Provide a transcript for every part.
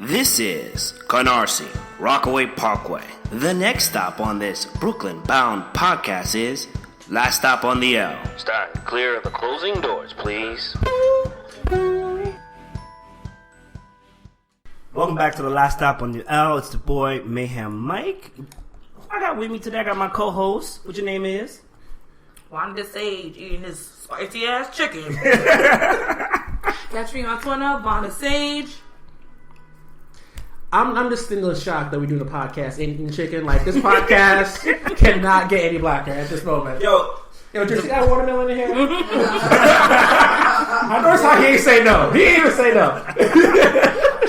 This is Canarsie, Rockaway Parkway. The next stop on this Brooklyn-bound podcast is Last Stop on the L. Stand clear of the closing doors, please. Welcome back to the Last Stop on the L. It's the boy Mayhem Mike. I got with me today, I got my co-host. What your name is? Wanda Sage eating this spicy ass chicken. Catch me on Twitter, Wanda Sage. I'm just still in shock that we're doing a podcast eating chicken. Like, this podcast cannot get any blacker at this moment. Yo, just got a watermelon in here? I noticed how he ain't say no. He ain't even say no.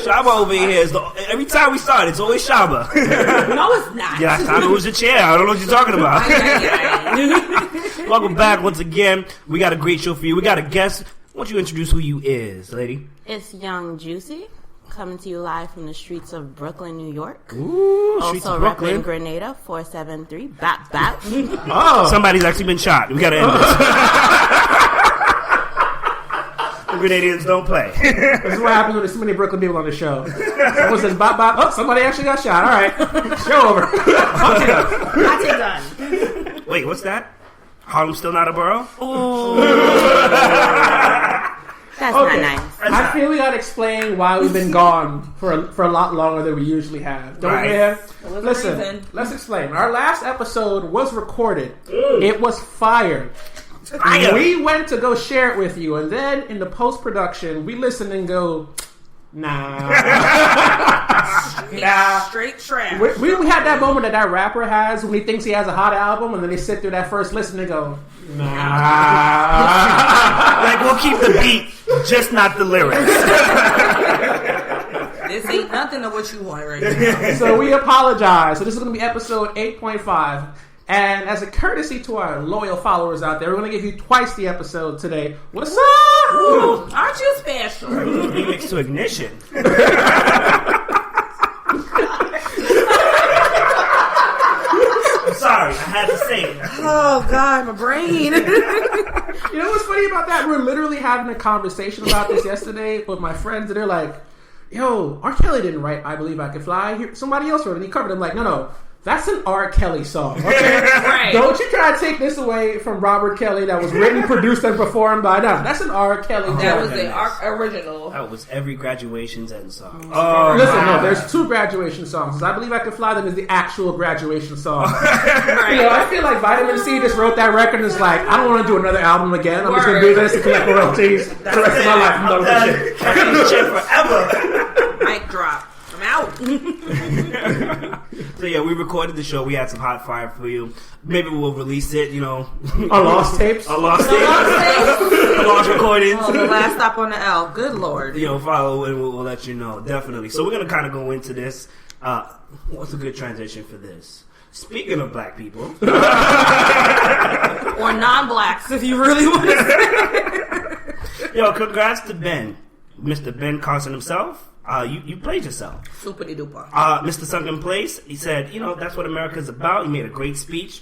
Shaba over here is every time we start, it's always Shaba. No, it's not. Yeah, I thought it was a chair. I don't know what you're talking about. Welcome back once again. We got a great show for you. We got a guest. Why don't you introduce who you is, lady? It's Young Juicy, coming to you live from the streets of Brooklyn, New York. Ooh, streets also of Brooklyn. repping Grenada 473. Bap bap. Oh, somebody's actually been shot. We gotta end this. The Grenadians don't play. This is what happens when there's so many Brooklyn people on the show. Someone says bop bop. Oh, somebody actually got shot. All right, show over. I take done. Wait, what's that? Harlem's still not a borough? That's Okay. not nice. I feel we gotta explain why we've been gone for a lot longer than we usually have. Don't Right. we? Have? was the Listen, reason. let's explain. Our last episode was recorded. It was fired. Fire. We went to go share it with you, and then in the post-production, we listen and go, nah. Nah. Straight trash. We had that moment that rapper has when he thinks he has a hot album, and then they sit through that first listen and go, nah. Like, we'll keep the beat, just not the lyrics. This ain't nothing of what you want right now. So we apologize. So this is going to be episode 8.5. And as a courtesy to our loyal followers out there, we're going to give you twice the episode today. What's up? Ooh, aren't you special? Remix to Ignition. I'm sorry, I had to say it. Oh, God, my brain. You know what's funny about that? We were literally having a conversation about this yesterday with my friends, and they're like, yo, R. Kelly didn't write I Believe I Can Fly. Somebody else wrote it, and he covered it. I'm like, no. That's an R. Kelly song. Okay? Right. Don't you try to take this away from Robert Kelly that was written, produced, and performed by them. That's an R. Kelly That jam. was the original. That was every graduation's end song. Listen, no, there's two graduation songs. I Believe I Can Fly Them is the actual graduation song. Right. You know, I feel like Vitamin C just wrote that record and is like, I don't want to do another album again. I'm just going to do this and collect royalties for the rest of my life. I'm done with this shit. That's this shit forever. Mic drop. I'm out. So yeah, we recorded the show. We had some hot fire for you. Maybe we'll release it, you know. Our lost tapes. A lost tape. A lost recordings. Oh, the last stop on the L. Good Lord. You know, follow and we'll let you know. Definitely. So we're going to kind of go into this. What's a good transition for this? Speaking of black people. Or non-blacks, if you really want to say. Yo, congrats to Ben. Mr. Ben Carson himself. You played yourself. Soupity duper. Mr. Sunken Place, he said, you know, that's what America's about. He made a great speech.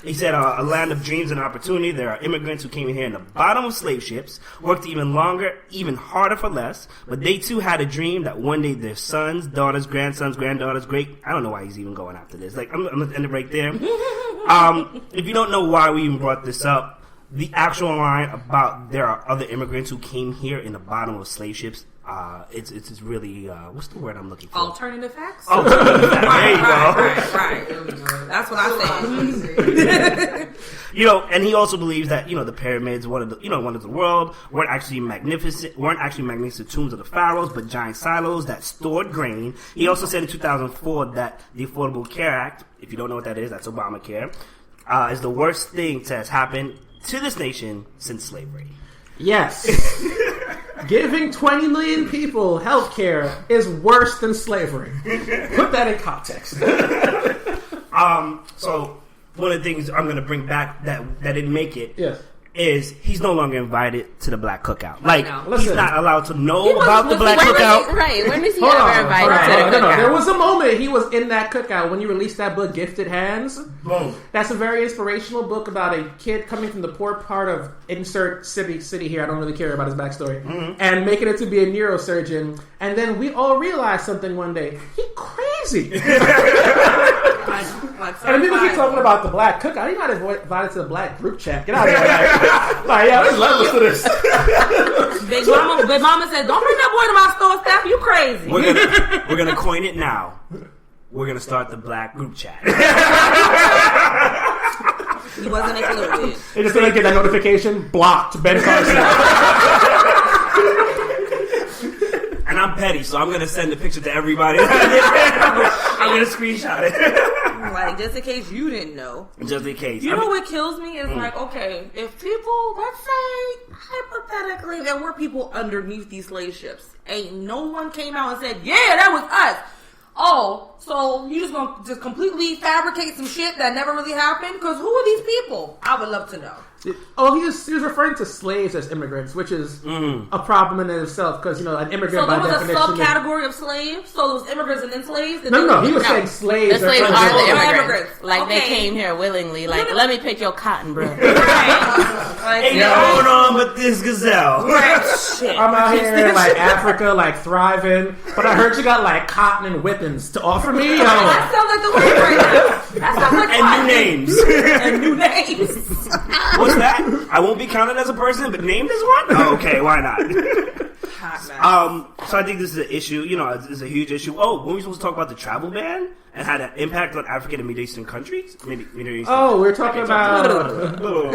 He said, a land of dreams and opportunity. There are immigrants who came in here in the bottom of slave ships, worked even longer, even harder for less, but they too had a dream that one day their sons, daughters, grandsons, granddaughters, I don't know why he's even going after this. Like, I'm going to end it right there. If you don't know why we even brought this up, the actual line about there are other immigrants who came here in the bottom of slave ships, it's really what's the word I'm looking for? Alternative facts? Alternative facts. There you go. Right. That's what I said. You know, and he also believes that, you know, the pyramids, one of the world, weren't actually magnificent tombs of the pharaohs, but giant silos that stored grain. He also said in 2004 that the Affordable Care Act, if you don't know what that is, that's Obamacare, is the worst thing that has happened to this nation since slavery. Yes. Giving 20 million people health care is worse than slavery. Put that in context. So one of the things I'm going to bring back that didn't make it. Yes. is he's no longer invited to the black cookout. Like, know. he's Listen. not allowed to know He was about the black listening- cookout. Right. When was he Hold ever on. invited Hold on. to the No, cookout? there was a moment he was in that cookout when you released that book, Gifted Hands. Boom. That's a very inspirational book about a kid coming from the poor part of insert city here. I don't really care about his backstory. And making it to be a neurosurgeon. And then we all realized something one day. He crazy. And people keep talking about the black cookout. He not invited to the black group chat. Get out of here. Like, yeah, there's levels to this. Big Mama said, "Don't bring that boy to my store, Steph. You crazy." We're gonna coin it now. We're gonna start the black group chat. He wasn't included. They just didn't get that notification. Blocked. Ben Carson. And I'm petty, so I'm gonna send the picture to everybody. I'm gonna screenshot it. Like, just in case you didn't know. Just in case. You know what kills me is like, okay, if people, let's say, hypothetically, there were people underneath these slave ships, ain't no one came out and said, yeah, that was us. Oh, so you just gonna just completely fabricate some shit that never really happened? Because who are these people? I would love to know. Oh, he was referring to slaves as immigrants, which is a problem in itself because, you know, an immigrant So by there was a definition... subcategory of slaves? So those immigrants and then slaves? No, he was saying slaves. The slaves are the immigrants. immigrants. Like, they Okay. came here willingly. Like, let me pick your cotton, bro. Like, Ain't going on but this gazelle. shit. I'm out here in, like, Africa, like, thriving, but I heard you got, like, cotton and whippings to offer me. That sounds like the word right now. That sounds like And fun. new names. And new names. What's that? I won't be counted as a person, but named as one? Oh, okay, why not? So I think this is an issue. You know, it's a huge issue. Oh, when we supposed to talk about the travel ban and had an impact on African and Middle Eastern countries? Middle Eastern. Oh, we're talking about... Oh.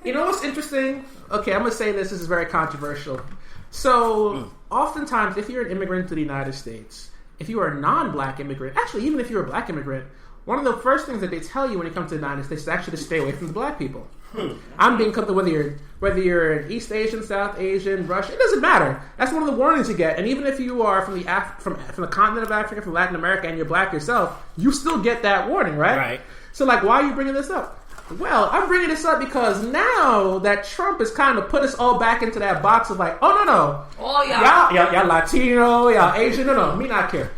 You know what's interesting? Okay, I'm going to say this is very controversial. So, oftentimes, if you're an immigrant to the United States, if you are a non-black immigrant, actually, even if you're a black immigrant, one of the first things that they tell you when you come to the United States is actually to stay away from the black people. I'm being comfortable whether you're an East Asian, South Asian, Russian, it doesn't matter. That's one of the warnings you get. And even if you are from the continent of Africa, from Latin America, and you're black yourself, you still get that warning, right? Right. So, like, why are you bringing this up? Well, I'm bringing this up because now that Trump has kind of put us all back into that box of like, oh, no. Oh, yeah. Y'all Latino, y'all Asian. No, me not care.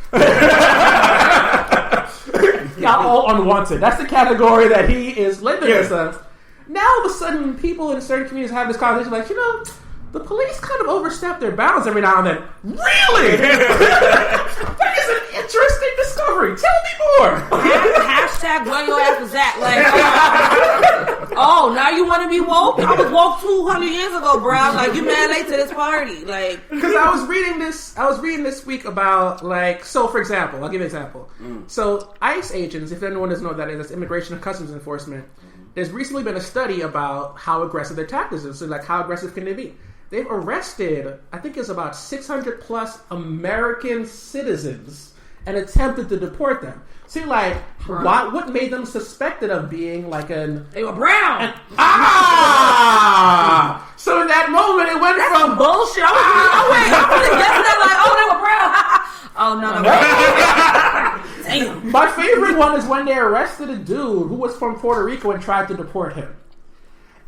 Y'all all unwanted. That's the category that he is labeling us as. Now, all of a sudden, people in certain communities have this conversation like, you know, the police kind of overstep their bounds every now and then. Really? That is an interesting discovery. Tell me more. Hashtag where your ass was at. Like, oh, now you want to be woke? I was woke 200 years ago, bro. Like, you mad late to this party. Like, Because I was reading this week about, like, so for example, I'll give you an example. So ICE agents, if anyone doesn't know what that is, that's Immigration and Customs Enforcement. There's recently been a study about how aggressive their tactics is. So, like, how aggressive can they be? They've arrested, I think it's about 600 plus American citizens and attempted to deport them. See, like, what made them suspected of being like they were brown. So in that moment, it went from Bullshit. I was guessing that, like, oh, they were brown. Oh, no. Damn. My favorite one is when they arrested a dude who was from Puerto Rico and tried to deport him.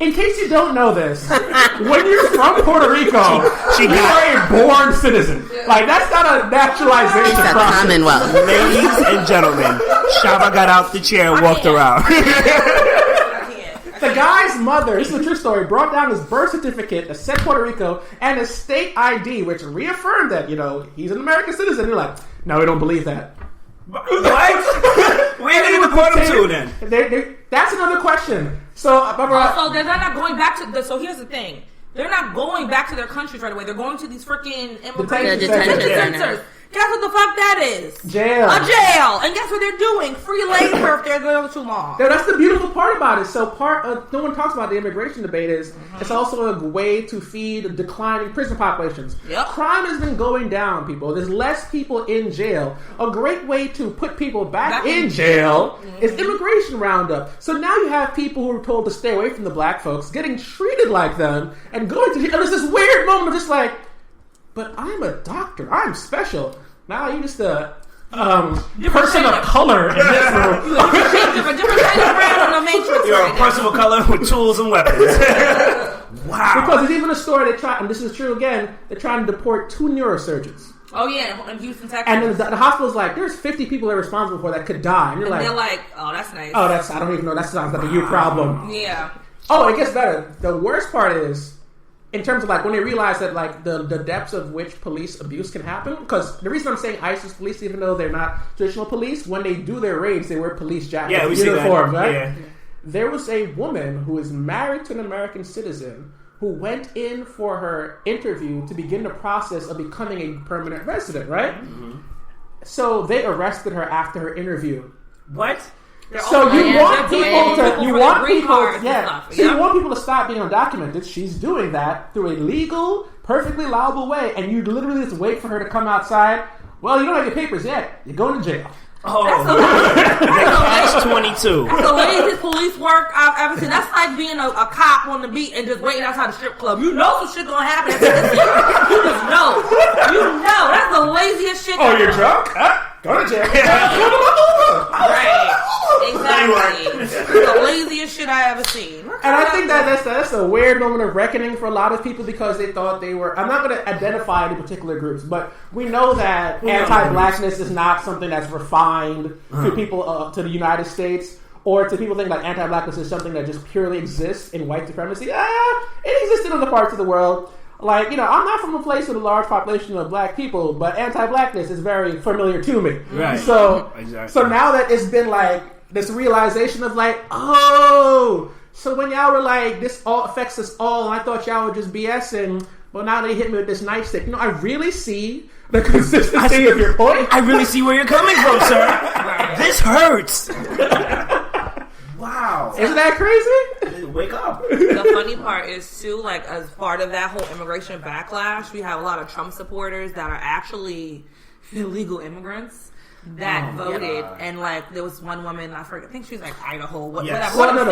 In case you don't know this, when you're from Puerto Rico, you are a born citizen. Like, that's not a naturalization It's a process. commonwealth. Ladies and gentlemen, Shaba got out the chair and walked around. The guy's mother, this is a true story, brought down his birth certificate that said Puerto Rico and his state ID, which reaffirmed that, you know, he's an American citizen. You're like, no, we don't believe that. What? Where did he report him to then? That's another question. So they're not going back to so here's the thing. They're not going back to their countries right away. They're going to these freaking immigration Detention centers. Guess what the fuck that is? Jail. A jail. And guess what they're doing? Free labor if they're there too long. Yeah, that's the beautiful part about it. So no one talks about the immigration debate is it's also a way to feed declining prison populations. Yep. Crime has been going down, people. There's less people in jail. A great way to put people back in jail is immigration roundup. So now you have people who are told to stay away from the black folks getting treated like them and going to jail. And there's this weird moment of just like, but I'm a doctor. I'm special. Now you just person of color in this room. different shade of brown in the Matrix. You're right a now. person of color with tools and weapons. Wow. Because there's even a story and this is true again, they're trying to deport 2 neurosurgeons. Oh yeah, in Houston, Texas. And then the hospital's like, there's 50 people they're responsible for that could die. And you're And like, they're like, oh, that's nice. oh, I don't even know, that sounds like a you problem. Yeah. Oh, it gets better. The worst part is, in terms of like when they realize that like the depths of which police abuse can happen, because the reason I'm saying ISIS police, even though they're not traditional police, when they do their raids, they wear police jackets, Yeah, we see uniforms, that. right? Yeah. There was a woman who is married to an American citizen who went in for her interview to begin the process of becoming a permanent resident, right? Mm-hmm. So they arrested her after her interview. What? So you want people to, you want you want people to stop being undocumented. She's doing that through a legal, perfectly allowable way, and you literally just wait for her to come outside. Well, you don't have your papers yet. You're going to jail. Oh, catch-22. That's the laziest police work I've ever seen. That's like being a cop on the beat and just waiting outside the strip club. You know some shit gonna happen. You just know. You know. That's the laziest shit. Oh, you're drunk? Go to jail. Right. Exactly. It's the laziest shit I ever seen. And I think that's a weird moment of reckoning for a lot of people because they thought they were. I'm not going to identify any particular groups, but we know that anti-blackness is not something that's refined to people to the United States, or to people think like anti-blackness is something that just purely exists in white supremacy. It exists in other parts of the world. Like, I'm not from a place with a large population of black people, but anti-blackness is very familiar to me. Right. So, exactly. So now that it's been like this realization of like, oh, so when y'all were like, this all affects us all, and I thought y'all were just BSing, but now they hit me with this nightstick. I really see the consistency of your point. I really see where you're coming from, sir. This hurts. Wow. Isn't that crazy? Wake up. The funny part is too, like, as part of that whole immigration backlash, we have a lot of Trump supporters that are actually illegal immigrants that voted, and like there was one woman, I think she was like Idaho, whatever. Well, no,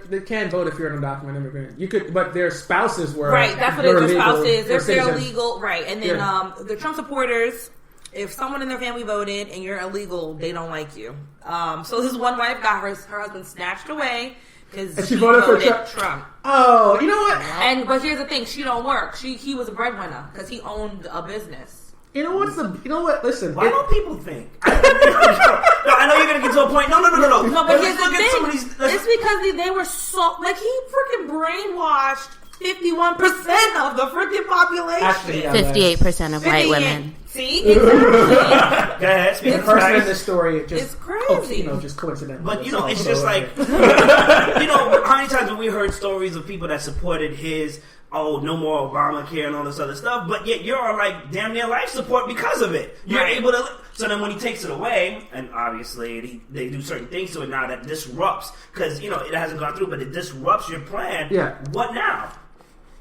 they can't vote if you're an undocumented immigrant. You could, but their spouses were right. That's what it is. Their spouses, they're citizens. illegal, right? And then the Trump supporters, if someone in their family voted and you're illegal, they don't like you. So this one wife got her husband snatched away because she voted for Trump. Oh, you know what? But here's the thing: she don't work. He was a breadwinner because he owned a business. You know what? Listen. Why don't people think? No, I know you're gonna get to a point. No. No, but here's the thing: it's because they were so like he freaking brainwashed 51% of the freaking population. 58% of white women. See, exactly. Go ahead. The person in this story it's crazy. Just coincidental. But it's just like how many times have we heard stories of people that supported his no more Obamacare and all this other stuff, but yet you're on like damn near life support because of it. You're able to. So then when he takes it away, and obviously they do certain things to it now that disrupts, because it hasn't gone through, but it disrupts your plan. Yeah. What now?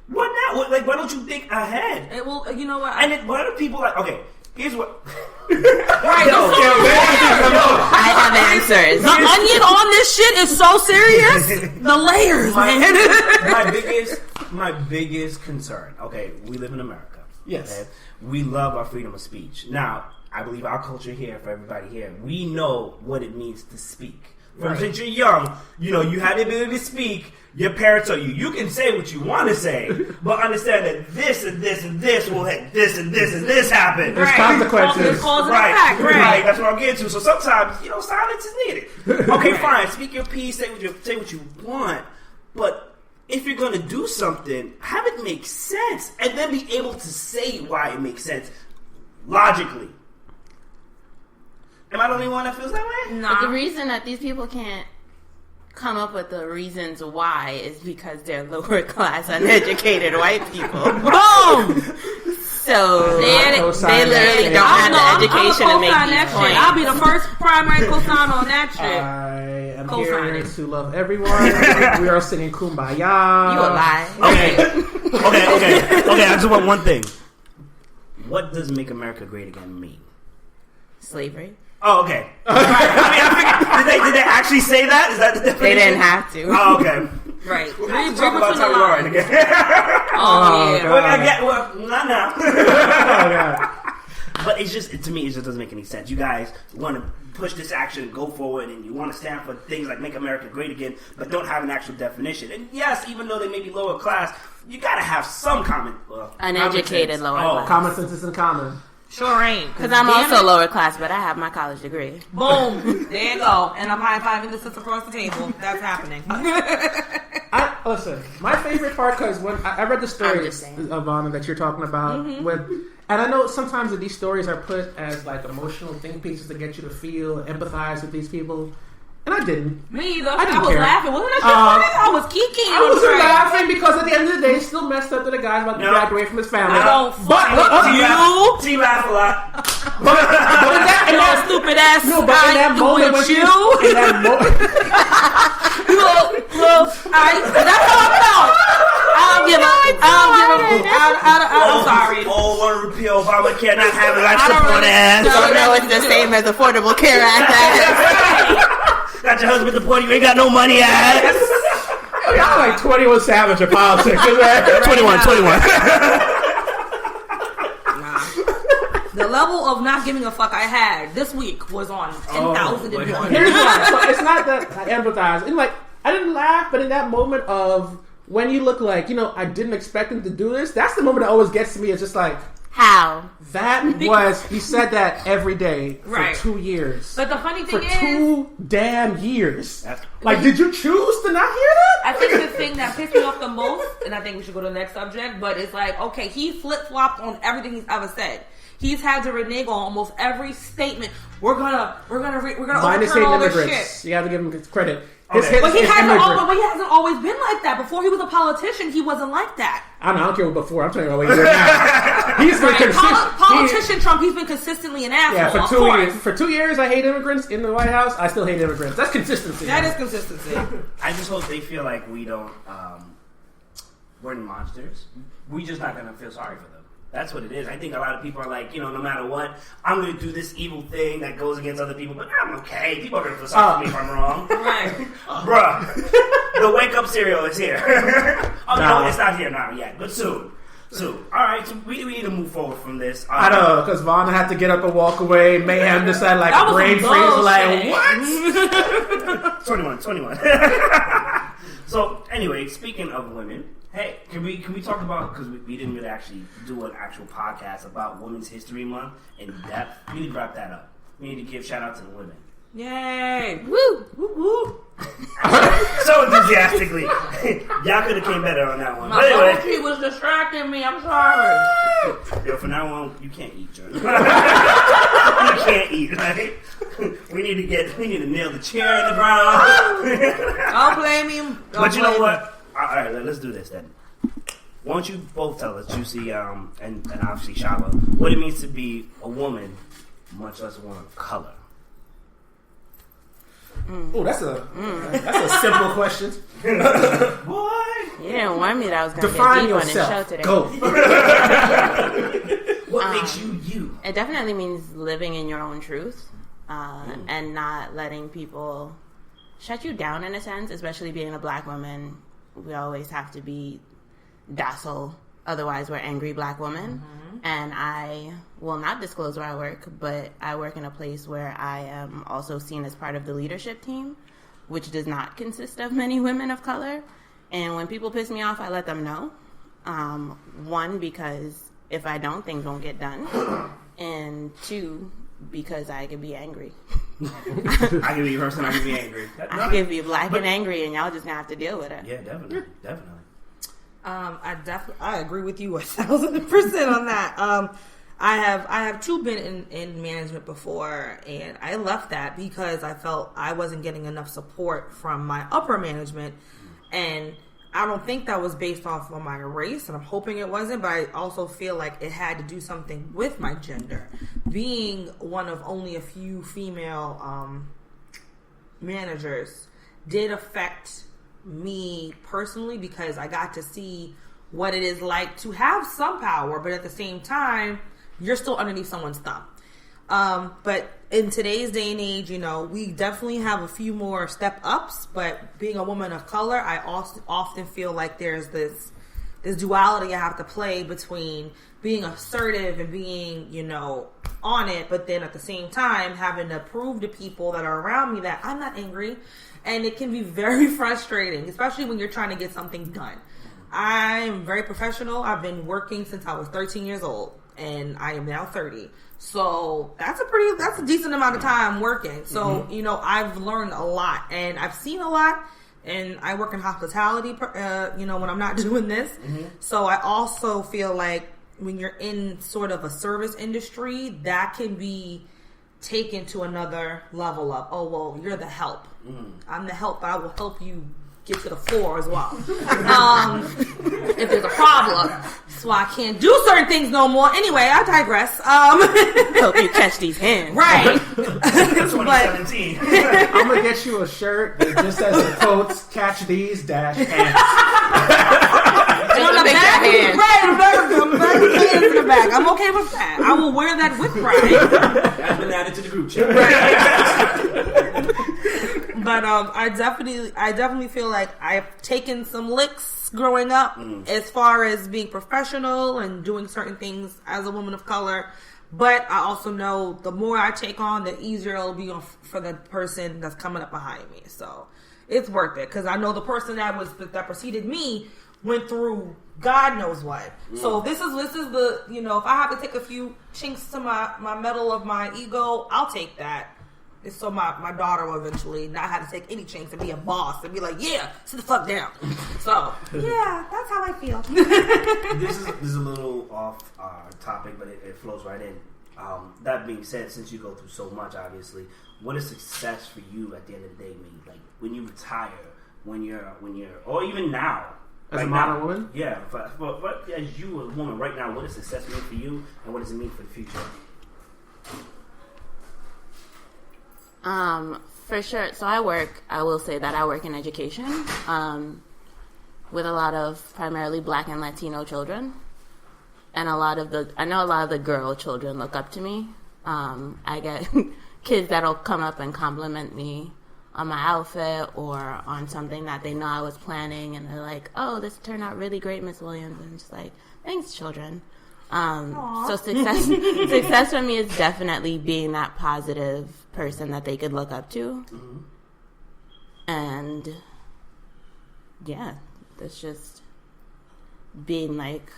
What now? Like, why don't you think ahead? Well, you know what? And then what are people like? Okay, here's what. Right. I have answers. The onion on this shit is so serious. The layers, man. My biggest concern. Okay, we live in America. Yes. Okay? We love our freedom of speech. Now, I believe our culture here, for everybody here, we know what it means to speak. Since you're young, you have the ability to speak. Your parents are you. You can say what you want to say, but understand that this and this and this will hit this and this and this happen. There's consequences. There's cause and effect, right. That's what I'm getting to. So sometimes, silence is needed. Okay, fine. Speak your piece. Say what you want. But if you're going to do something, have it make sense, and then be able to say why it makes sense logically. Am I the only one that feels that way? No. But the reason that these people can't come up with the reasons why is because they're lower class, uneducated white people. Boom! So they literally don't have the education to make these points. I'll be the first primary cosign on that shit. I am here to love everyone. We are singing Kumbaya. You a lie. Okay. I just want one thing. What does make America great again mean? Slavery. Oh, okay. I figured, did they actually say that? Is that the definition? They didn't have to. Oh, okay. Right. We'll have to talk about Tommy Lauren again. Oh, yeah. Not now. Oh, God. But it's just, to me, it just doesn't make any sense. You guys want to push this action, go forward, and you want to stand for things like make America great again, but don't have an actual definition. And yes, even though they may be lower class, you gotta have some uneducated lower class. Common sense isn't common. Sure ain't. Because I'm also lower class, but I have my college degree. Boom. There you go. And I'm high-fiving the sister across the table. That's happening. Listen, my favorite part, because when I read the story of Anna that you're talking about, and I know sometimes that these stories are put as like emotional think pieces to get you to feel, empathize with these people. And I didn't. Me either. I was laughing. Wasn't that funny? I was kikiing. I wasn't laughing because at the end of the day, it's still messed up that a guy's about to graduate from his family. She laughed a lot. But in that stupid ass. No, but in that moment, with you. In that moment, that's how I felt. I'm sorry. Oh, want to repeal Obamacare, not having life support ass. Don't know it's the same as Affordable Care Act. Got your husband deported, you ain't got no money ass. Y'all like 21 Savage in politics. 21. The level of not giving a fuck I had this week was on 10,001. Here's why. So it's not that I empathize. And like, I didn't laugh, but in that moment of when you look like, I didn't expect him to do this, that's the moment that always gets to me. It's just like, how? He said that every day for 2 years. But the funny thing is, 2 damn years. Like, did you choose to not hear that? I think the thing that pissed me off the most, and I think we should go to the next subject, but it's like, okay, he flip-flopped on everything he's ever said. He's had to renege on almost every statement. We're gonna overturn all this shit. You have to give him credit. Okay. But he hasn't always been like that. Before he was a politician, he wasn't like that. I don't care what before. I'm talking about what he's doing now. He's been consistent. Politician Trump, he's been consistently an asshole. Yeah, for 2 years. For 2 years, I hate immigrants in the White House. I still hate immigrants. That's consistency. That is consistency. I just hope they feel like we don't. We're monsters. We're just not gonna feel sorry for them. That's what it is. I think a lot of people are like, no matter what, I'm going to do this evil thing that goes against other people, but I'm okay. People are going to feel sorry for me if I'm wrong. Right. Bruh, the wake-up cereal is here. No, it's not here now yet, but soon. All right, so we need to move forward from this. I know, because Vaughn had to get up and walk away. Mayhem decided like a brain freeze, like, what? 21. So, anyway, speaking of women, hey, can we talk about, because we didn't really actually do an actual podcast about Women's History Month in depth. We need to wrap that up. We need to give shout out to the women. Yay! Woo! Woo woo! So enthusiastically. Y'all could have came better on that one. My poetry was distracting me. I'm sorry. Yo, from now on, you can't eat, Jordan. You can't eat, right? We need to nail the chair in the ground. Don't blame me. But you know what? All right, let's do this then. Why don't you both tell us, Juicy and obviously Shaba, what it means to be a woman, much less a woman of color? Oh, that's a simple question. Boy, you didn't warn me that I was going to define get deep yourself. on this show today. Go. What makes you? It definitely means living in your own truth and not letting people shut you down in a sense, especially being a black woman. We always have to be docile, otherwise we're angry black women. Mm-hmm. And I will not disclose where I work, but I work in a place where I am also seen as part of the leadership team, which does not consist of many women of color. And when people piss me off, I let them know. One, because if I don't, things won't get done. And two, because I can be angry. I can be a person, I can be angry. I can be black and angry, and y'all just gonna have to deal with it. Yeah, definitely. I agree with you 1,000% on that. I have too been in management before, and I left that because I felt I wasn't getting enough support from my upper management, and I don't think that was based off of my race, and I'm hoping it wasn't, but I also feel like it had to do something with my gender. Being one of only a few female managers did affect me personally, because I got to see what it is like to have some power, but at the same time, you're still underneath someone's thumb. But in today's day and age, we definitely have a few more step ups, but being a woman of color, I also often feel like there's this duality I have to play between being assertive and being, on it, but then at the same time having to prove to people that are around me that I'm not angry, and it can be very frustrating, especially when you're trying to get something done. I'm very professional. I've been working since I was 13 years old, and I am now 30. So that's a decent amount of time working. So, you know, I've learned a lot and I've seen a lot, and I work in hospitality, you know, when I'm not doing this. So I also feel like when you're in sort of a service industry, that can be taken to another level of, oh, well, you're the help. I'm the help, but I will help you get to the floor as well. If there's a problem. So I can't do certain things no more. Anyway, I digress. Hope you catch these hands. Right. 2017. I'm gonna get you a shirt that just says the quotes, catch these dash hands. And on the back, right, I'm back in the back. I'm okay with that. I will wear that with pride. That's been added to the group chat. But I definitely feel like I've taken some licks growing up as far as being professional and doing certain things as a woman of color. But I also know the more I take on, the easier it'll be for the person that's coming up behind me. So it's worth it, because I know the person that preceded me went through God knows what. So this is the, you know, if I have to take a few chinks to my metal of my ego, I'll take that. So my daughter will eventually not have to take any chinks and be a boss and be like, yeah, sit the fuck down. So yeah, that's how I feel. This is a little off topic, but it flows right in. That being said, since you go through so much, obviously, what is success for you at the end of the day mean? Like when you retire, when you're, or even now. As right a modern now, woman? Yeah, but as you a woman right now, what does success mean for you, and what does it mean for the future? For sure. So I will say that I work in education, with a lot of primarily Black and Latino children. And I know a lot of the girl children look up to me. I get kids that'll come up and compliment me on my outfit or on something that they know I was planning, and they're like, oh, this turned out really great, Miss Williams. And I'm just like, thanks, children. So success for me is definitely being that positive person that they could look up to. And yeah, that's just being like,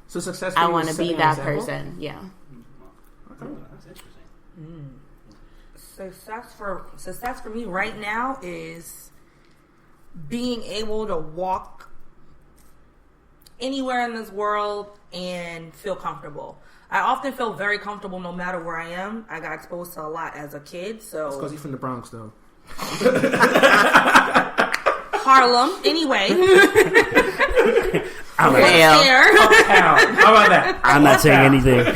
so success. I want to be that person. Yeah. Okay, that's interesting. Success for me right now is being able to walk anywhere in this world and feel comfortable. I often feel very comfortable no matter where I am. I got exposed to a lot as a kid, so It's because you're from the Bronx, though. Harlem. Anyway, I'm what's there? How about that? I'm not saying anything.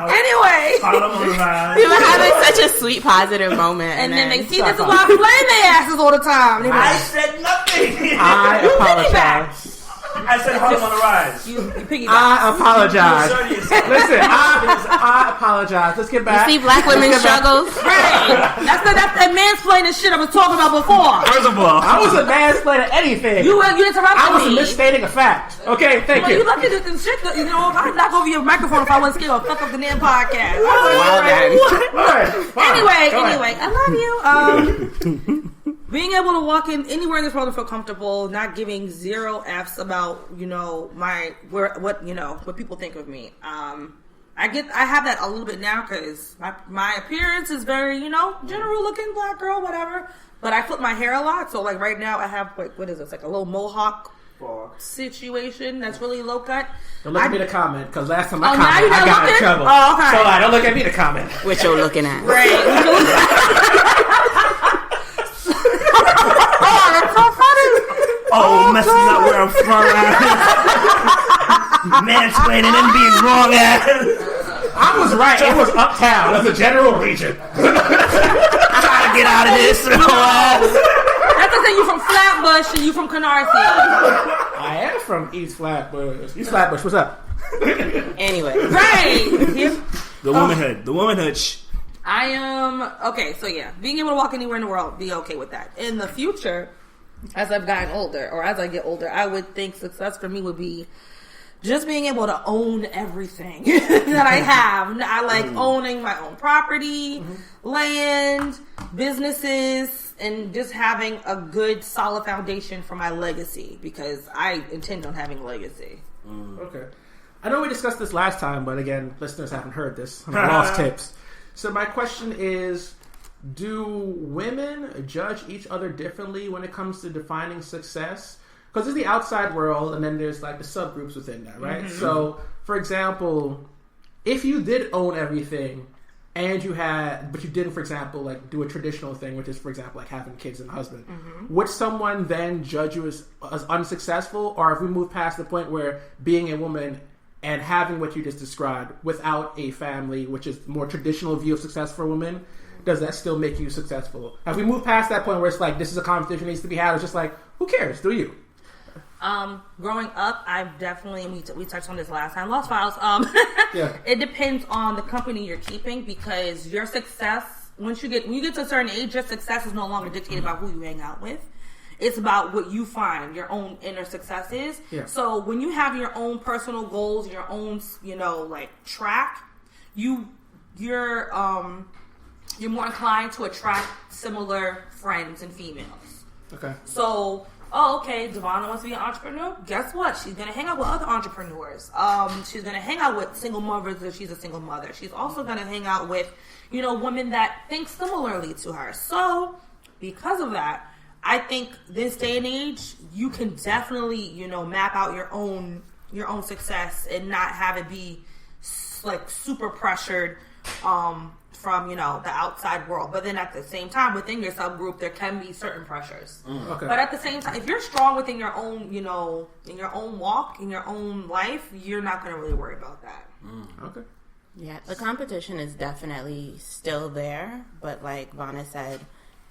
Anyway, People having such a sweet, positive moment, and then they see this is why I'm playing their asses all the time. They be I like, said nothing. I apologize. I said Harlem on the rise. you piggyback. I apologize. You asserted yourself. Listen, I apologize. Let's get back. see Black women's struggles. Right. That's that mansplaining shit I was talking about before. First of all, I wasn't mansplaining anything. You interrupted I was me. misstating a fact. Okay, thank Well, you. you lucky that the shit that, you know, I'd knock over your microphone if I wasn't scared or fuck up the damn podcast. Wow, then. All right, fine. Anyway, I love you. Being able to walk in anywhere in this world and feel comfortable, not giving zero F's about, you know, what people think of me. I have that a little bit now because my appearance is very, you know, general looking Black girl, whatever. But I flip my hair a lot, so like right now I have what is this, like a little mohawk situation that's really low cut. Don't look at me to comment, because last time I Oh, now commented, you I not got in looking? trouble. Oh, okay. So don't look at me to comment. What you're looking at. Right. Oh, that's so funny. oh, messing up where I'm from, mansplaining and being wrong at. I was right. It was uptown. It was a general region. Trying to get out of this. That's the thing. You from Flatbush and you from Canarsie. I am from East Flatbush. East Flatbush, what's up? Anyway. Right. The womanhood. Shh. I am okay. So yeah, being able to walk anywhere in the world, be okay with that. In the future, as I've gotten older, or as I get older, I would think success for me would be just being able to own everything that I have. I like owning my own property, land, businesses, and just having a good, solid foundation for my legacy, because I intend on having a legacy. Okay. I know we discussed this last time, but again, listeners haven't heard this on the Lost Tapes. So my question is, do women judge each other differently when it comes to defining success? Because there's the outside world, and then there's like the subgroups within that, right? Mm-hmm. So, for example, if you did own everything, and but you didn't, for example, like do a traditional thing, which is, for example, like having kids and a husband, would someone then judge you as unsuccessful? Or if we move past the point where being a woman and having what you just described without a family, which is the more traditional view of success for women, does that still make you successful? Have we moved past that point where it's like, this is a conversation that needs to be had? It's just like, who cares? Do you? Growing up, I've definitely, we touched on this last time, Lost Files. Yeah. It depends on the company you're keeping, because your success, when you get to a certain age, your success is no longer dictated by who you hang out with. It's about what you find your own inner success is. Yeah. So when you have your own personal goals, your own, like track, you're more inclined to attract similar friends and females. Okay. So, okay, Devonna wants to be an entrepreneur. Guess what? She's going to hang out with other entrepreneurs. She's going to hang out with single mothers if she's a single mother. She's also going to hang out with, women that think similarly to her. So, because of that, I think this day and age, you can definitely, map out your own success and not have it be like super pressured from, the outside world. But then at the same time, within your subgroup, there can be certain pressures. Okay. But at the same time, if you're strong within your own, in your own walk, in your own life, you're not going to really worry about that. Okay. Yeah, the competition is definitely still there, but like Vonna said,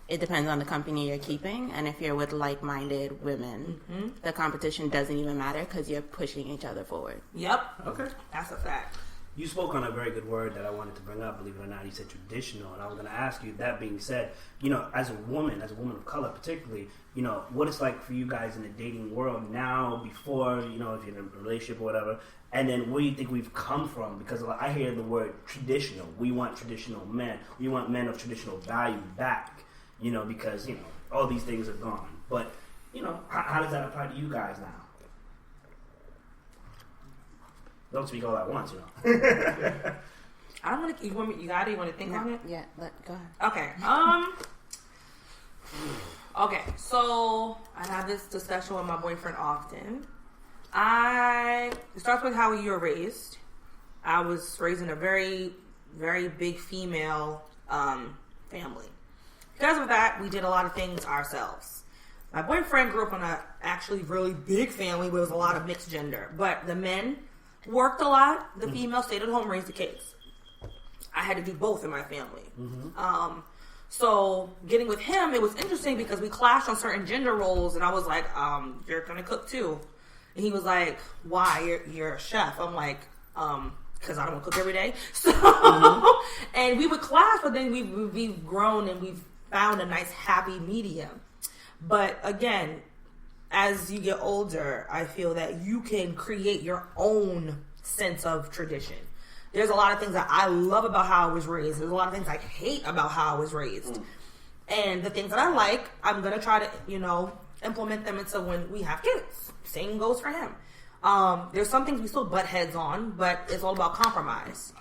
it depends on the company you're keeping, and if you're with like-minded women, the competition doesn't even matter because you're pushing each other forward. Yep. Okay. That's a fact. You spoke on a very good word that I wanted to bring up, believe it or not. You said traditional, and I was going to ask you, that being said, as a woman of color particularly, what it's like for you guys in the dating world now, before, if you're in a relationship or whatever, and then where you think we've come from, because I hear the word traditional. We want traditional men. We want men of traditional value back, because, all these things are gone. But, how does that apply to you guys now? Don't speak all at once, I don't want to. You want to think on it? Yeah. Go ahead. Okay. Okay. So I have this discussion with my boyfriend often. It starts with how you were raised. I was raised in a very, very big female family. Because of that, we did a lot of things ourselves. My boyfriend grew up in a actually really big family where there was a lot of mixed gender, but the men worked a lot. The female stayed at home, raised the kids. I had to do both in my family. So getting with him, it was interesting because we clashed on certain gender roles, and I was like, "You're gonna cook too," and he was like, "Why? You're a chef." I'm like, "Because I don't want to cook every day." So, and we would clash, but then we've grown and we've found a nice happy medium. But again, as you get older, I feel that you can create your own sense of tradition. There's a lot of things that I love about how I was raised. There's a lot of things I hate about how I was raised. And the things that I like, I'm going to try to, implement them into when we have kids. Same goes for him. There's some things we still butt heads on, but it's all about compromise.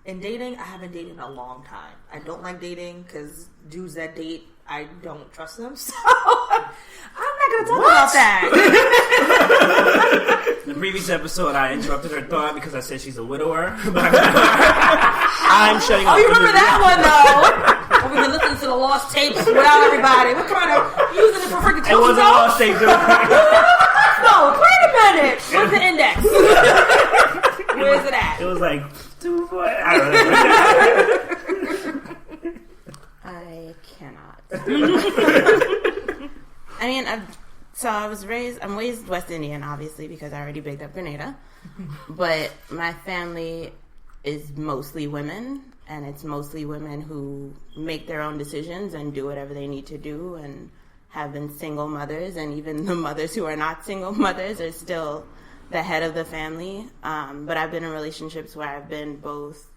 In dating, I haven't dated in a long time. I don't like dating because dudes that date, I don't trust them. So I'm not going to talk about that. In the previous episode, I interrupted her thought because I said she's a widower. I'm shutting up. Oh, you remember that one, though? We've been listening to the Lost Tapes without everybody. We're trying to using it for freaking It wasn't Lost Tapes. No, wait a minute. Where's the index? Where is it at? It was like 2, 4. I don't know. I cannot. I mean, I'm raised West Indian, obviously, because I already bigged up Grenada. But my family is mostly women, and it's mostly women who make their own decisions and do whatever they need to do and have been single mothers, and even the mothers who are not single mothers are still the head of the family. But I've been in relationships where I've been both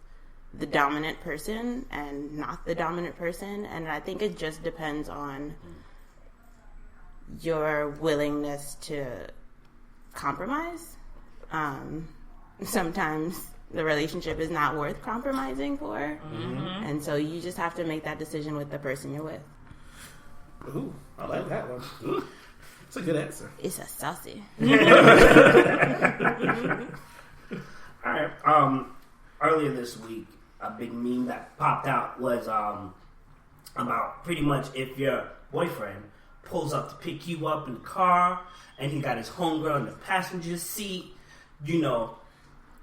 the dominant person and not the dominant person, and I think it just depends on your willingness to compromise. Sometimes the relationship is not worth compromising for, and so you just have to make that decision with the person you're with. Ooh, I like that one. Ooh, it's a good answer. It's a saucy. All right. Earlier this week, a big meme that popped out was about pretty much if your boyfriend pulls up to pick you up in the car and he got his homegirl in the passenger seat, you know,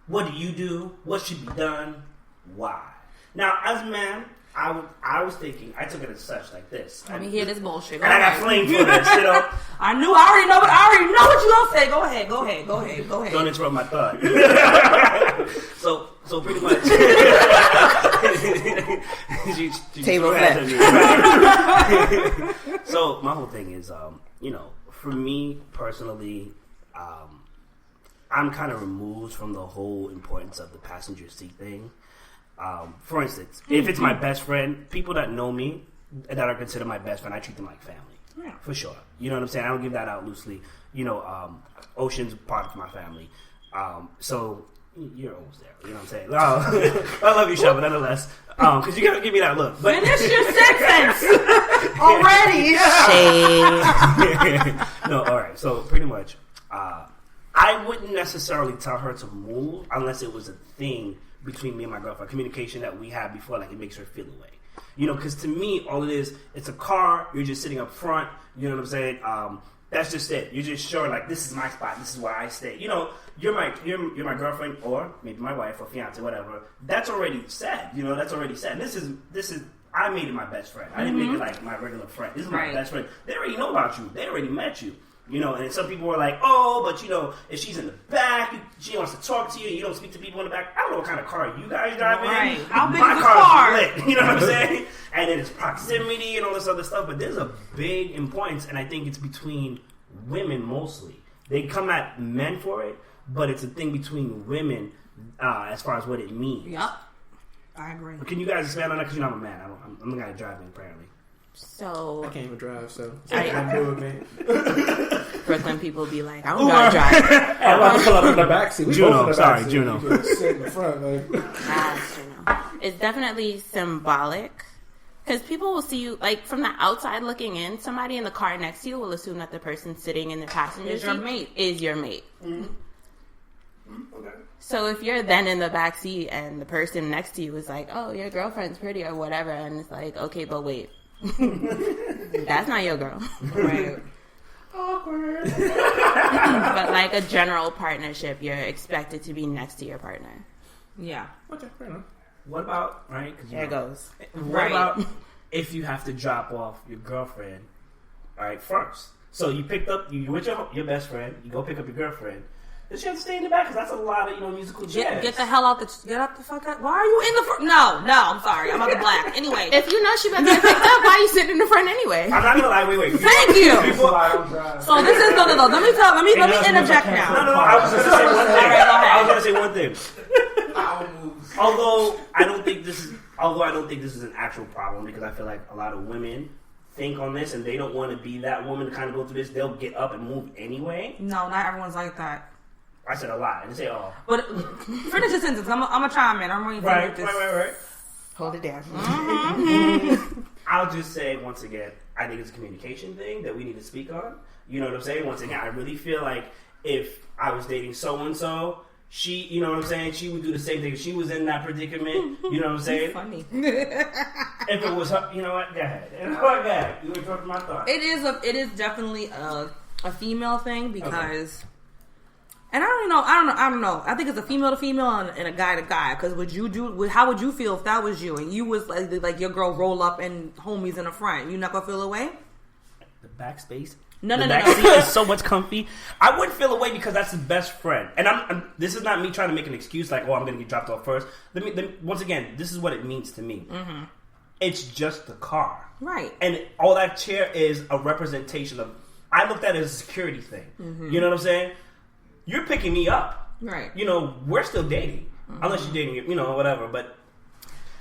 what do? What should be done? Why? Now, as a man, I was thinking, I took it as such like this. Let me hear this bullshit. And I got flamed for this, you know. I already know what you gonna say. Go ahead. Don't interrupt my thought. So pretty much. Table flip. So my whole thing is, you know, for me personally, I'm kind of removed from the whole importance of the passenger seat thing. For instance, if it's my best friend, people that know me, that are considered my best friend, I treat them like family. Yeah. For sure. You know what I'm saying? I don't give that out loosely. You know, Ocean's part of my family. So you're almost there. You know what I'm saying? I love you, Sha, but nonetheless, because you gotta give me that look. But finish your sentence already. Shade. No, all right. So pretty much, I wouldn't necessarily tell her to move unless it was a thing between me and my girlfriend, communication that we had before, like it makes her feel away. You know, because to me, all it is, it's a car. You're just sitting up front. You know what I'm saying? That's just it. You're just showing like, this is my spot. This is where I stay. You know, you're my girlfriend, or maybe my wife or fiance, whatever. That's already said. You know, that's already said. This is. I made it my best friend. I didn't make it like my regular friend. This is my best friend. They already know about you. They already met you. You know, and some people are like, oh, but you know, if she's in the back, she wants to talk to you, and you don't speak to people in the back. I don't know what kind of car you guys drive in. Right. How big my is the car's car? lit, you know what I'm saying? And then it's proximity and all this other stuff. But there's a big importance, and I think it's between women mostly. They come at men for it, but it's a thing between women as far as what it means. Yep. I agree. But can you guys expand on that? Because you know I'm a man. I'm the guy that drives apparently. So I can't even drive, so I'm doing me. Brooklyn people be like, I don't gotta drive. I'm about to pull up in the backseat. Juno. You sit in the front, like. It's definitely symbolic. Because people will see you, like, from the outside looking in, somebody in the car next to you will assume that the person sitting in the passenger seat is your mate. Mm-hmm. Okay. So if you're then in the back seat and the person next to you is like, oh, your girlfriend's pretty or whatever, and it's like, okay, but wait. That's not your girl. Right. Awkward. But like a general partnership, you're expected to be next to your partner. Yeah. Okay, fair enough. What about, right? There goes. What about if you have to drop off your girlfriend, all right, first? So you picked up, you with your best friend, you go pick up your girlfriend. Does she have to stay in the back? Because that's a lot of, musical jazz. Get the hell out get out the fuck out. Why are you in the front? No, I'm sorry. I'm out the black. Anyway. If you know she about to get picked up, why are you sitting in the front anyway? I'm not going to lie. Wait. Thank you. So this is, no. Let me interject now. No. I was going to say one thing. I was going to say one thing. Although I don't think this is an actual problem, because I feel like a lot of women think on this and they don't want to be that woman to kind of go through this. They'll get up and move anyway. No, not everyone's like that. I said a lot. I didn't say all. But finish the sentence. I'm a chime in. I'm ready to this. Right. Hold it down. I'll just say once again, I think it's a communication thing that we need to speak on. You know what I'm saying? Once again, I really feel like if I was dating so-and-so, she, you know what I'm saying, she would do the same thing. If she was in that predicament, you know what I'm saying? Funny. If it was her, you know what? Go ahead. You interrupted my thought. It is definitely a female thing, because... Okay. And I don't know. I think it's a female to female and a guy to guy. Because how would you feel if that was you and you was like your girl roll up and homies in the front? You not gonna feel away? The backspace. No. Back seat is so much comfy. I wouldn't feel away because that's his best friend. And this is not me trying to make an excuse like, oh, I'm gonna get dropped off first. Once again, this is what it means to me. Mm-hmm. It's just the car. Right. And all that chair is a representation of... I looked at it as a security thing. You know what I'm saying? You're picking me up. Right. You know, we're still dating. Unless you're dating, you know, whatever. But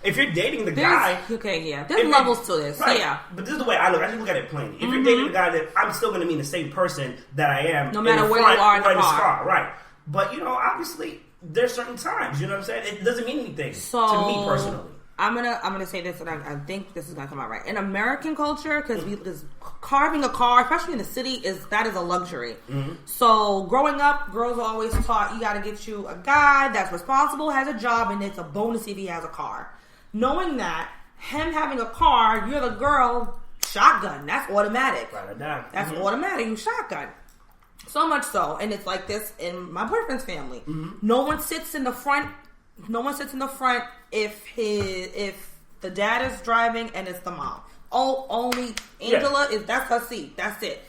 if you're dating the guy... Okay, yeah. There's levels to this. Right. Yeah. But this is the way I just look at it plainly. If you're dating the guy, that I'm still going to mean the same person that I am. No matter where you are in the car. Right. But, you know, obviously, there's certain times. You know what I'm saying? It doesn't mean anything to me personally. I'm gonna say this, and I think this is gonna come out right. In American culture, because carving a car, especially in the city, is a luxury. So growing up, girls are always taught you got to get you a guy that's responsible, has a job, and it's a bonus if he has a car. Knowing that him having a car, you're the girl, shotgun. That's automatic. Right or down. That's automatic. You shotgun. So much so, and it's like this in my boyfriend's family. No one sits in the front. No one sits in the front if the dad is driving and it's the mom. Only Angela that's her seat. That's it.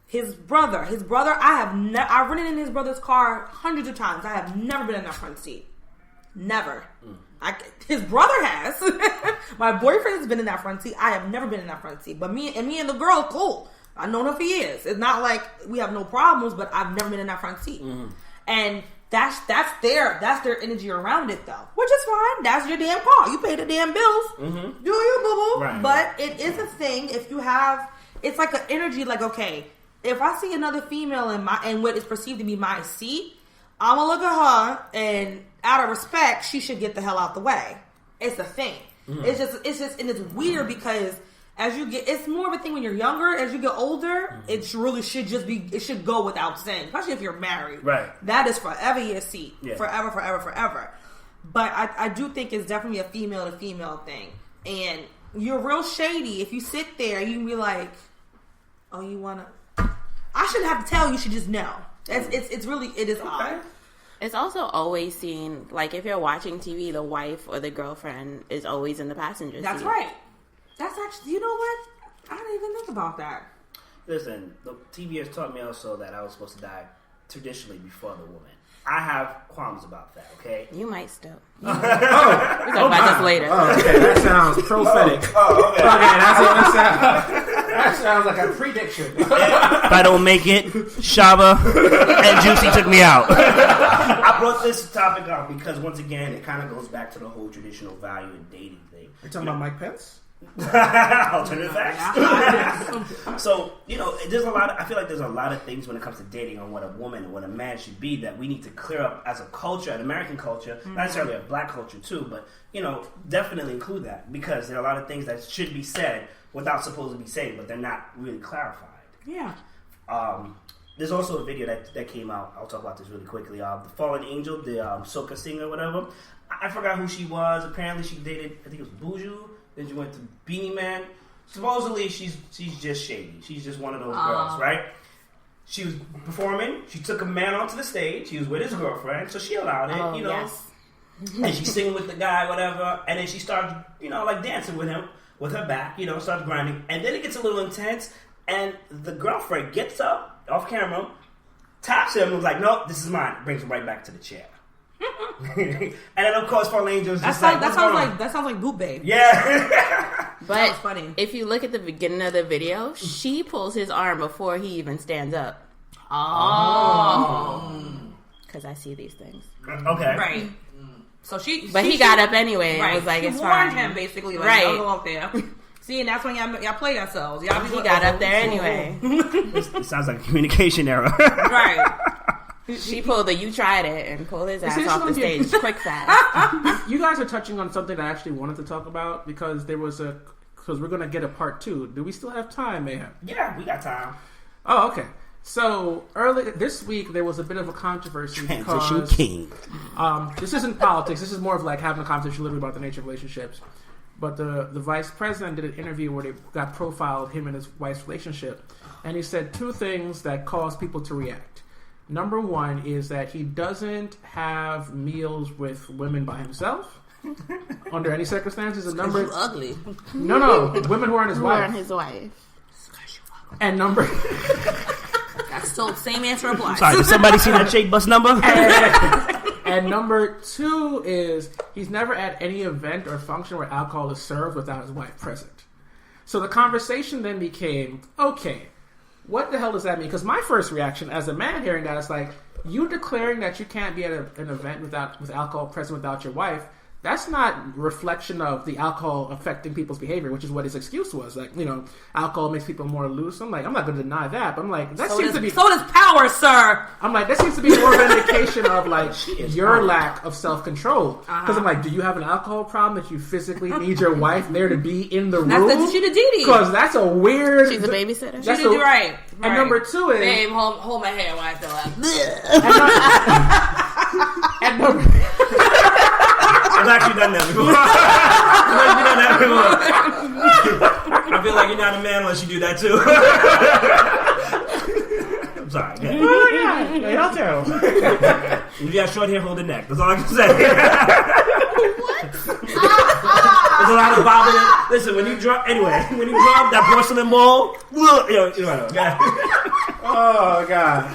His brother. I've ridden in his brother's car hundreds of times. I have never been in that front seat. Never. His brother has. My boyfriend has been in that front seat. I have never been in that front seat. But me and the girl, cool. I know him for years. It's not like we have no problems, but I've never been in that front seat. And that's their energy around it, though, which is fine. That's your damn car. You pay the damn bills. Do you, boo boo? Right. But it is a thing. If you have, it's like an energy. Like, okay, if I see another female in what is perceived to be my seat, I'm gonna look at her, and out of respect, she should get the hell out the way. It's a thing. It's just, and it's weird because as you get, it's more of a thing when you're younger. As you get older, it really should just be, it should go without saying, especially if you're married. Right. That is forever your seat. Yeah. Forever, forever, forever. But I do think it's definitely a female to female thing. And you're real shady if you sit there, you can be like, oh, you wanna, I shouldn't have to tell you, should just know. It's really, it is odd. It's also always seen, like, if you're watching TV, the wife or the girlfriend is always in the passenger seat. That's right. That's actually, you know what? I didn't even think about that. Listen, the TV has taught me also that I was supposed to die traditionally before the woman. I have qualms about that, okay? You might still. We'll talk about this later. Oh, okay, that sounds prophetic. Okay, that sounds like a prediction. If I don't make it, Shaba and Juicy took me out. I brought this topic up because, once again, it kind of goes back to the whole traditional value in dating thing. You're talking about Mike Pence? Alternative facts. So, you know, there's a lot. I feel like there's a lot of things when it comes to dating on what a woman and what a man should be that we need to clear up as a culture, an American culture, not necessarily a black culture too, but, you know, definitely include that because there are a lot of things that should be said without supposed to be said, but they're not really clarified. Yeah. There's also a video that came out. I'll talk about this really quickly. The Fallen Angel, the soca singer, or whatever. I forgot who she was. Apparently, she dated, I think it was Buju. Then she went to Beanie Man. Supposedly, she's just shady. She's just one of those girls, right? She was performing. She took a man onto the stage. He was with his girlfriend, so she allowed it, you know. Yes. And she's singing with the guy, whatever. And then she started, you know, like dancing with him, with her back, you know, starts grinding. And then it gets a little intense. And the girlfriend gets up off camera, taps him, and was like, "No, this is mine." Brings him right back to the chair. And then of course, Fallen Angel's just that sounds like Boot Babe. Yeah. But funny. If you look at the beginning of the video, she pulls his arm before he even stands up. Oh. Because I see these things. Okay. Right. So But he got up anyway and was like, "It's fine." She warned him basically, like, right. "Don't go up there." See, and that's when y'all play yourselves. Y'all he got up there anyway. It sounds like a communication error. Right. She pulled the "you tried it" and pulled his ass off the stage quick fast. You guys are touching on something that I actually wanted to talk about because we're going to get a part 2. Do we still have time, Mayhem? Yeah, we got time. Oh, okay. So earlier this week there was a bit of a controversy Transition because king. This isn't politics. This is more of like having a conversation literally about the nature of relationships. But the vice president did an interview where they got profiled him and his wife's relationship, and he said 2 things that caused people to react. Number 1 is that he doesn't have meals with women by himself under any circumstances. And number you ugly. No, women who aren't his wife. Who aren't his wife. And number. That's still the same answer applies. Sorry, did somebody see that Jake Bus number? And And number 2 is he's never at any event or function where alcohol is served without his wife present. So the conversation then became, okay, what the hell does that mean? Because my first reaction as a man hearing that is like, you declaring that you can't be at an event with alcohol present without your wife, that's not reflection of the alcohol affecting people's behavior, which is what his excuse was. Like, alcohol makes people more loose. I'm not going to deny that, but I'm like, that seems to be... So does power, sir! I'm like, that seems to be more of an indication of, like, your lack of self-control. Because I'm like, do you have an alcohol problem that you physically need your wife there to be in the room? That's the Didi. Because that's a weird... She's a babysitter. That's right. And number 2 is... Babe, hold my hand while I feel like... And number... I've actually done that before. I feel like you're not a man unless you do that too. I'm sorry. Oh yeah, y'all too. If you got short hair, hold the neck. That's all I can say. What? There's a lot of bobbing. Listen, when you drop that porcelain bowl, Oh god,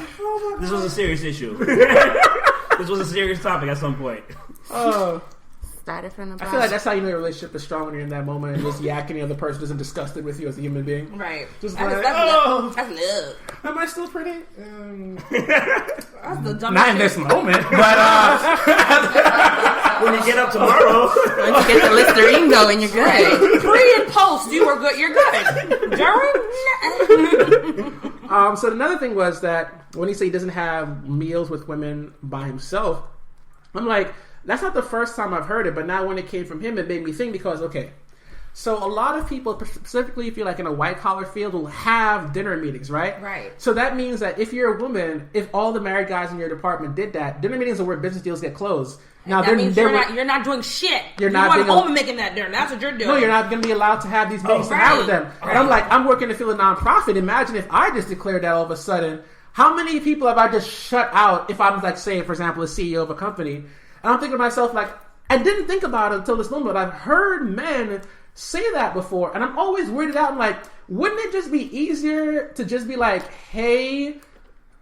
this was a serious issue. This was a serious topic at some point. Oh. Started from the bottom. I feel like that's how you know your relationship is strong when you're in that moment and just yakking the other person isn't disgusted with you as a human being. Right. Just that's love. Am I still pretty? That's the dumbest Not in this moment, but when you get up tomorrow, once you get the Listerine going, you're good. Pre and post, you were good. You're good. So another thing was that when he said he doesn't have meals with women by himself, I'm like, that's not the first time I've heard it, but now when it came from him, it made me think because, okay, so a lot of people, specifically if you're like in a white-collar field, will have dinner meetings, right? Right. So that means that if you're a woman, if all the married guys in your department did that, dinner meetings are where business deals get closed. Now, that means you're not doing shit. You're not home and making that dinner. That's what you're doing. No, you're not going to be allowed to have these meetings to have with them. Right. And I'm like, I'm working to field a nonprofit. Imagine if I just declared that all of a sudden. How many people have I just shut out if I'm like, say, for example, a CEO of a company? And I'm thinking to myself, like, I didn't think about it until this moment. I've heard men say that before, and I'm always weirded out. I'm like, wouldn't it just be easier to just be like, hey,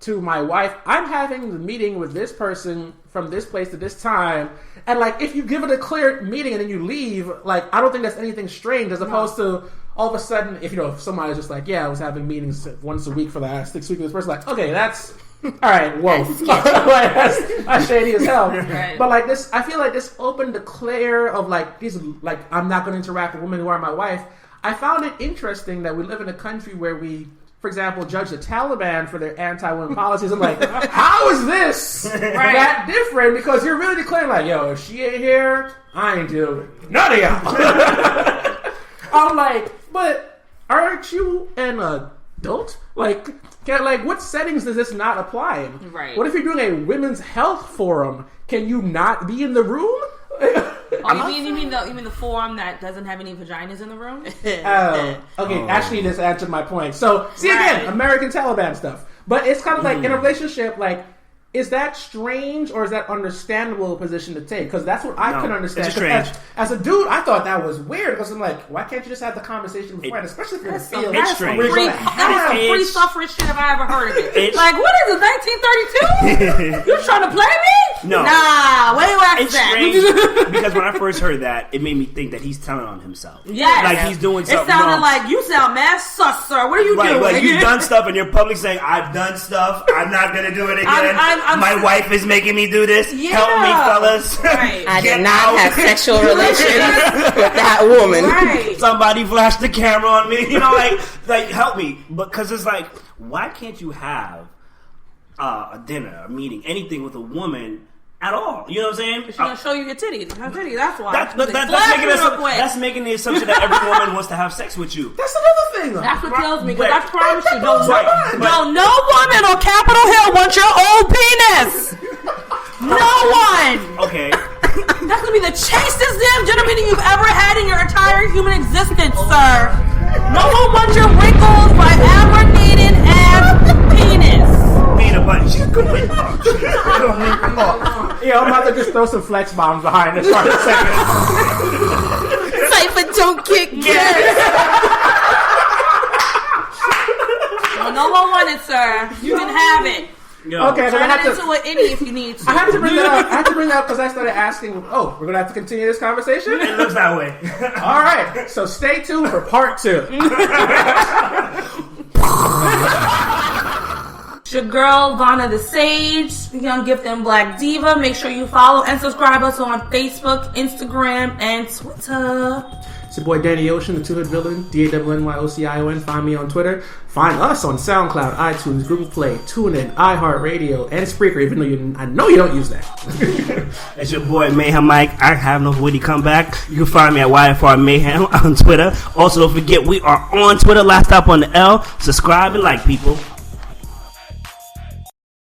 to my wife, I'm having the meeting with this person from this place to this time, and like, if you give it a clear meeting and then you leave, like, I don't think that's anything strange as opposed to all of a sudden, if somebody's just like, yeah, I was having meetings once a week for the last 6 weeks with this person, like, okay, that's... All right, whoa, that's shady as hell. Right. But like this, I feel like this opened the clear of like these, like I'm not going to interact with women who are my wife. I found it interesting that we live in a country where we, for example, judge the Taliban for their anti-women policies. I'm like, how is this that different? Because you're really declaring like, yo, if she ain't here, I ain't doing none of y'all. I'm like, but aren't you an adult? Like, what settings does this not apply in? Right. What if you're doing a women's health forum? Can you not be in the room? You mean the forum that doesn't have any vaginas in the room? Okay. Actually, this answered my point. So, again, American Taliban stuff. But it's kind of like in a relationship, like, is that strange or is that understandable position to take? Because that's what I can understand. It's strange. As a dude, I thought that was weird because I'm like, why can't you just have the conversation before? Especially if you're in the field. It's strange. That is free suffrage shit if I ever heard of it. Like, what is it, 1932? You trying to play me? No. Nah, wait, it's strange because when I first heard that, it made me think that he's telling on himself. Yes. Like he's doing something. It sounded wrong. like you sound mad sus, sir. What are you doing? Like you've done stuff and you're public saying, I've done stuff. I'm not going to do it again. My wife is making me do this. Yeah. Help me, fellas. Right. I did not have sexual relations with that woman. Right. Somebody flashed the camera on me. Like help me. Because it's like, why can't you have a dinner, a meeting, anything with a woman at all? You know what I'm saying? She's gonna show you your titties. Her titties. That's why. That's making the assumption that every woman wants to have sex with you. That's another thing. That's what tells me. Because I promise you, no woman on Capitol Hill wants your old penis. No one. Okay. That's gonna be the chastest damn dinner meeting you've ever had in your entire human existence, sir. No one wants your wrinkled, forever needed ass penis. Peanut butter. She's good with Yeah, I'm about to just throw some flex bombs behind this for a second. Cypher don't kick. Well, no one wanted, sir. You can have it. Yo. Okay, Turn I it into an innie if you need to. I had to bring that up. I had to bring that up because I started asking. Oh, we're gonna have to continue this conversation. It looks that way. All right, so stay tuned for part 2. It's your girl, Vonna the Sage, Young Gift and Black Diva. Make sure you follow and subscribe us on Facebook, Instagram, and Twitter. It's your boy Danny Ocean, the Two-Hood Villain, DANNYOCION. Find me on Twitter. Find us on SoundCloud, iTunes, Google Play, TuneIn, iHeartRadio, and Spreaker, even though I know you don't use that. It's your boy Mayhem Mike. I have no Woody come back. You can find me at YFR Mayhem on Twitter. Also, don't forget we are on Twitter. Last stop on the L. Subscribe and like, people.